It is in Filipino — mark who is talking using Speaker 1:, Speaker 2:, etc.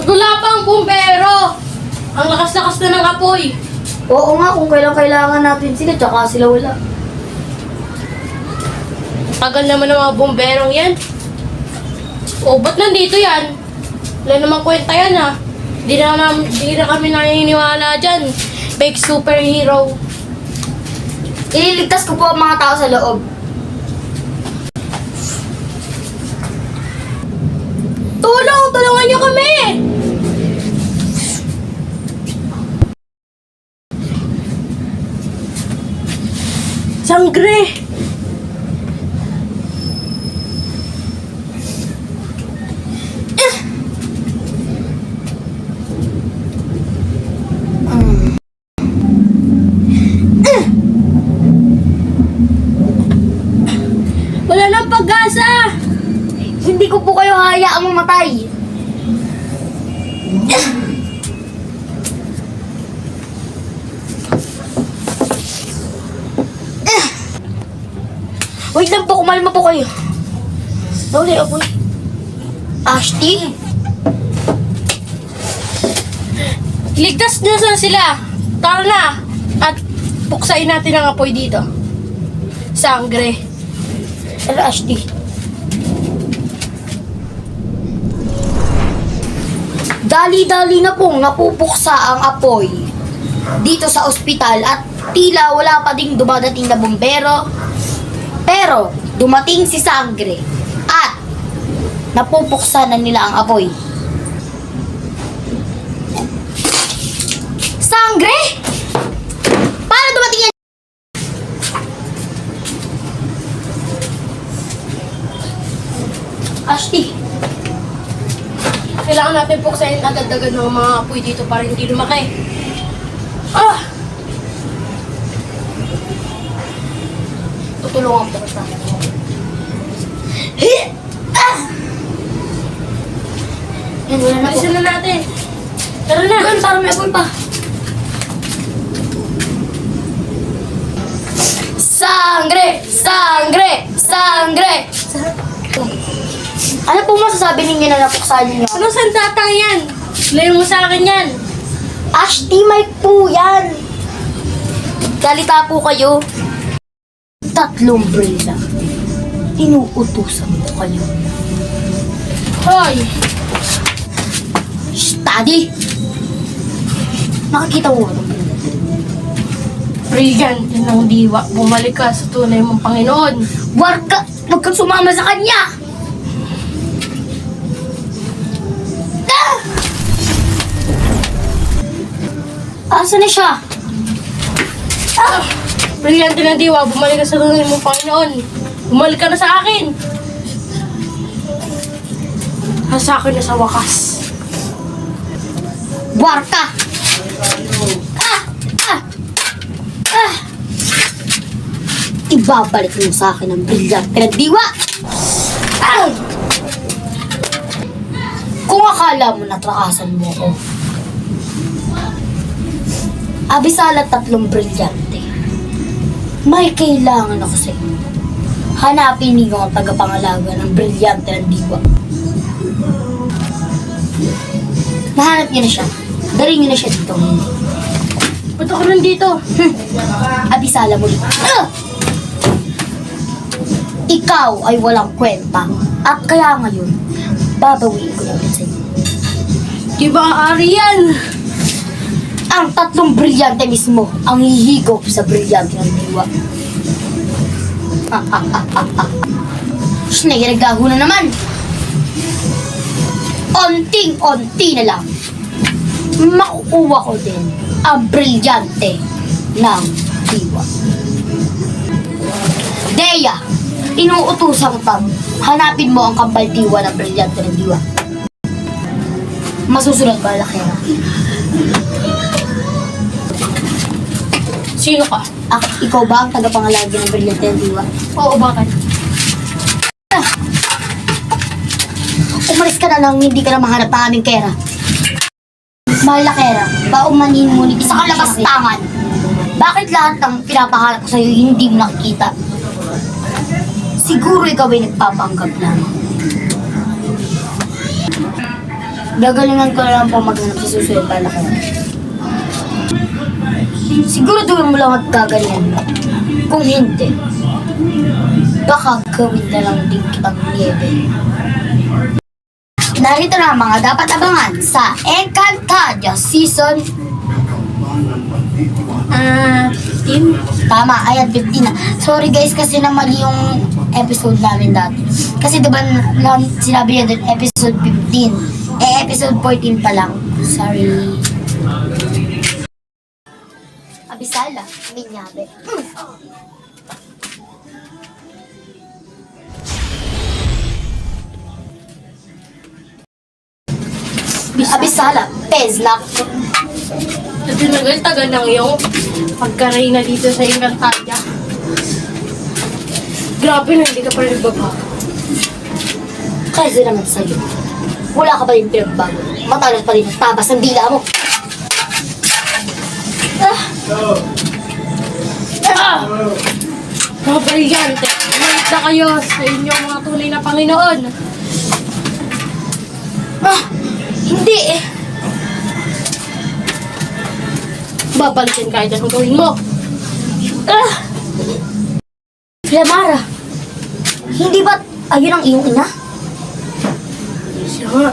Speaker 1: Wala pang bumbero! Ang lakas-lakas na ng apoy.
Speaker 2: Oo nga, kung kailan kailangan natin sila, tsaka sila wala.
Speaker 1: Tagal naman ng mga bumberong yan. O, ba't nandito yan? Wala namang kwenta yan ha. Di na kami naniniwala dyan. Fake superhero.
Speaker 2: Ililigtas ko po ang mga tao sa loob.
Speaker 1: Tulong! Tulungan niyo kami! Sangre! Wala nang pag-asa!
Speaker 2: Hindi ko po kayo hayaang mamatay. Wait lang po, kumalma po kayo. Dali, apoy. Ashti?
Speaker 1: Ligtas niyo na sila! Tara na! At buksain natin ang apoy dito. Sangre.
Speaker 2: Pero Ashti. Dali-dali na pong napupuksa ang apoy dito sa ospital at tila wala pa ding dumadating na bumbero. Pero dumating si Sangre at napupuksa na nila ang apoy. Sangre? Paano dumating yan? Ashti.
Speaker 1: Kailangan natin buksain agad-agad ng mga apoy dito para hindi lumaki. Ah!
Speaker 2: Tutulungan ko basta. Yan, wala na po.
Speaker 1: Alisin na natin. Tara na!
Speaker 2: Doon, parang may apoy pa. Sangre! Sangre! Sangre! Ano po masasabi ninyo na napuksahan niyo?
Speaker 1: Ano sandatang yan? Layo mo sa akin yan.
Speaker 2: Ashti, may po yan! Galita po kayo. 3 brila. Inuutusan ko kayo.
Speaker 1: Hoy!
Speaker 2: Study! Nakikita mo ba ito?
Speaker 1: Brilliant ng diwa. Bumalik ka sa tunay mong Panginoon.
Speaker 2: Warka! Huwag kang sumama sa kanya! Asa na siya?
Speaker 1: Brilliant ng diwa. Bumalik ka sa tunay mong Panginoon. Bumalik ka na sa akin. Sa akin na sa wakas.
Speaker 2: Warka! Ibabalik mo sa akin ang brilyante na diwa! Kung akala mo natrakasan mo ko, abisala 3 brilyante. May kailangan ako sa inyo. Hanapin niyo ang tagapangalaga ng brilyante ng diwa. Nahanap niyo na siya. Daling niyo na siya dito.
Speaker 1: Ba't ako nandito?
Speaker 2: Abisala mo dito. Ikaw ay walang kwenta. At kaya ngayon, babawiin ko naman sa iyo.
Speaker 1: Di ba ari yan?
Speaker 2: Ang 3 brilyante mismo ang hihigop sa brilyante ng diwa. Nagagago na naman. Onting-onti na lang. Makukuha ko din ang brilyante ng diwa. Deya, inuutusan pang hanapin mo ang kambal diwa ng brilyante ng diwa. Masusunod ba, Lakera?
Speaker 1: Sino ka?
Speaker 2: Ikaw ba ang tagapangalaga ng brilyante ng diwa?
Speaker 1: Oo, bakit?
Speaker 2: Umalis ka na nang hindi ka na mahanap ng aming Kera. Mahal na Kera, baumanin mo ni isa ka labas tangan. Bakit lahat ng pinapahanap ko sa'yo hindi mo nakikita? Siguro ikaw ay nagpapanggap lang. Gagalingan ko na lang po maghanap sa susunod para kayo. Siguro doon mo lang at gagalingan mo. Kung hindi, baka gawin na lang din kitang niebe. Narito na ang mga dapat abangan sa Encantadia Season
Speaker 1: 15?
Speaker 2: Tama, ayan, 15 na. Sorry guys, kasi na mali yung episode namin dati. Kasi diba sinabi niya doon, episode 15. Episode 14 pa lang. Sorry. Abisala, minyabe. Abisala, pezlak.
Speaker 1: Tagal lang yung pagkaray na dito sa Encantadia. Grabe na, hindi ka pa rin nagbabago.
Speaker 2: Kasi naman sa'yo, wala ka pa rin pinagbago. Matalas pa rin ang tabas ng dila mo.
Speaker 1: Mga brilyante, umalit na kayo sa inyong mga tunay na Panginoon.
Speaker 2: Hindi eh.
Speaker 1: Babalikin kahit anong gawin mo.
Speaker 2: Flamara, hindi ba't ayun ang iyong ina?
Speaker 1: Siya nga,